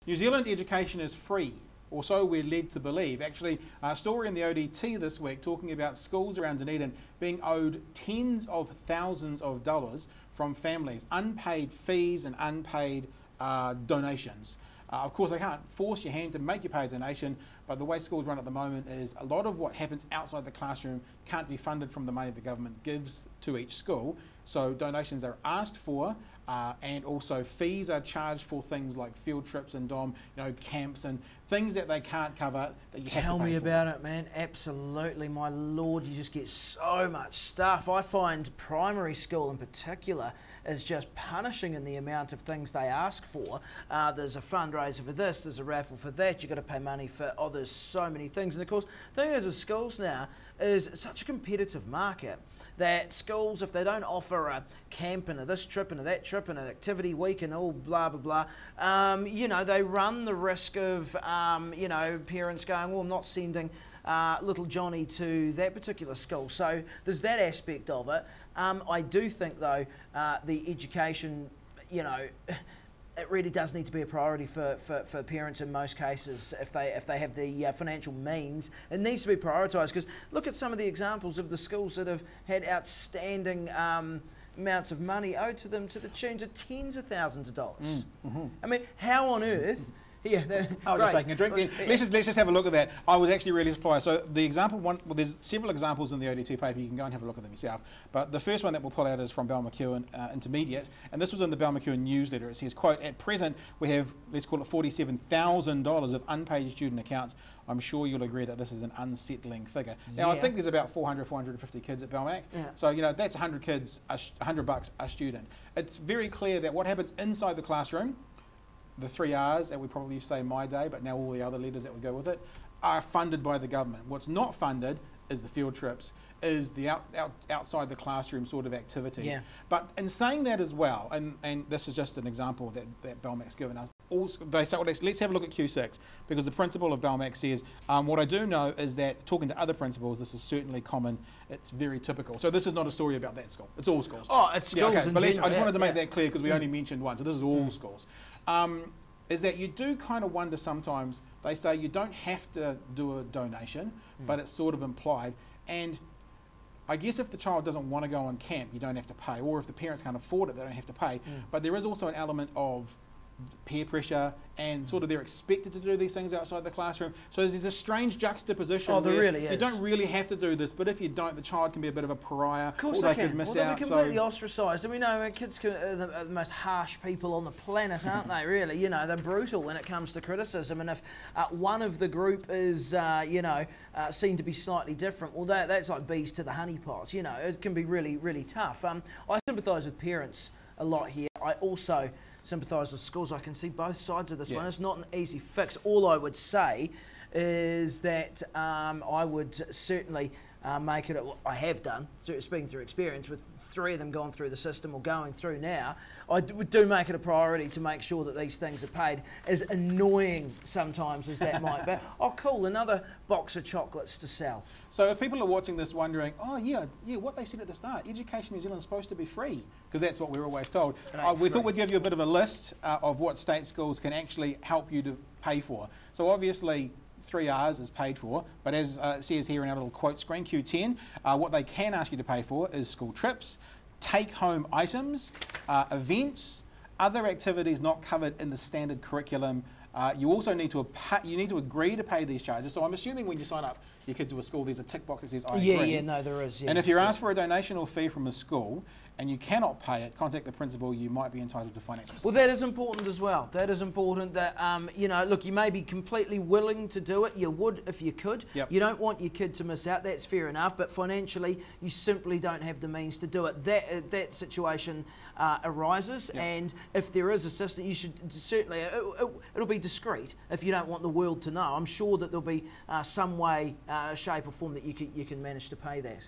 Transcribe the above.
New Zealand education is free, or so we're led to believe. Actually, a story in the ODT this week talking about schools around Dunedin being owed tens of thousands of dollars from families, unpaid fees and unpaid donations. Of course, they can't force your hand to make you pay a donation, but the way schools run at the moment is a lot of what happens outside the classroom can't be funded from the money the government gives to each school. So donations are asked for, and also fees are charged for things like field trips and camps and things that they can't cover that you have to pay for. Tell me about it, man. Absolutely, my lord, you just get so much stuff. I find primary school in particular is just punishing in the amount of things they ask for. There's a fundraiser for this, there's a raffle for that, you've got to pay money for, there's so many things. And of course, the thing is with schools now is it's such a competitive market that schools, if they don't offer a camp and a this trip and a that trip and an activity week and all blah, blah, blah, they run the risk of, parents going, well, I'm not sending little Johnny to that particular school. So there's that aspect of it. I do think, though, the education, it really does need to be a priority for parents in most cases if they have the financial means. It needs to be prioritised, because look at some of the examples of the schools that have had outstanding amounts of money owed to them to the tune of tens of thousands of dollars. I mean, how on earth... Yeah, I was just taking a drink then. Let's just have a look at that. I was actually really surprised. So the example one, well, there's several examples in the ODT paper. You can go and have a look at them yourself. But the first one that we'll pull out is from Balmacewen Intermediate, and this was in the Balmacewen newsletter. It says, quote, at present we have, let's call it $47,000 of unpaid student accounts. I'm sure you'll agree that this is an unsettling figure. Now, I think there's about 400, 450 kids at Balmac. Yeah. So, that's 100 kids, $100 a student. It's very clear that what happens inside the classroom, the 3 R's that we probably used to say in my day, but now all the other letters that would go with it, are funded by the government. What's not funded is the field trips, is the outside the classroom sort of activities. Yeah. But in saying that as well, and this is just an example that Balmac's given us, also, they say, well, let's have a look at Q6, because the principal of Balmac says, what I do know is that talking to other principals, this is certainly common, it's very typical. So this is not a story about that school, it's all schools. Oh, it's schools in but general. I just wanted to make that clear, because we only mentioned one, so this is all schools. Is that you do kind of wonder sometimes, they say you don't have to do a donation, but it's sort of implied. And I guess if the child doesn't want to go on camp, you don't have to pay, or if the parents can't afford it, they don't have to pay. But there is also an element of peer pressure, and sort of they're expected to do these things outside the classroom. So there's a strange juxtaposition. Oh, there really is. You don't really have to do this, but if you don't, the child can be a bit of a pariah. Of course or they could miss out. They'll be completely ostracised. And we know kids are the most harsh people on the planet, aren't they, really? They're brutal when it comes to criticism. And if one of the group is, seen to be slightly different, well, that's like bees to the honey pot. It can be really, really tough. I sympathise with parents a lot here. I also sympathise with schools. I can see both sides of this one. It's not an easy fix. All I would say is that I would certainly make it, I have done, speaking through experience, with 3 of them gone through the system or going through now, I do make it a priority to make sure that these things are paid, as annoying sometimes as that might be. Oh, cool, another box of chocolates to sell. So if people are watching this wondering, oh yeah, what they said at the start, Education New Zealand is supposed to be free, because that's what we're always told. We thought we'd give you a bit of a list of what state schools can actually help you to pay for. So obviously 3 R's is paid for, but as it says here in our little quote screen, Q10, what they can ask you to pay for is school trips, take-home items, events, other activities not covered in the standard curriculum. You also need to agree to pay these charges. So I'm assuming when you sign up your kid to a school, there's a tick box that says I agree. Yeah, no, there is. Yeah. And if you're asked for a donation or fee from a school and you cannot pay it, contact the principal. You might be entitled to financial support. Well, that is important as well. That is important that, look, you may be completely willing to do it. You would if you could. Yep. You don't want your kid to miss out. That's fair enough. But financially, you simply don't have the means to do it. That situation arises. Yep. And if there is assistance, you should certainly, it'll be discreet if you don't want the world to know. I'm sure that there'll be some way, shape or form that you can manage to pay that.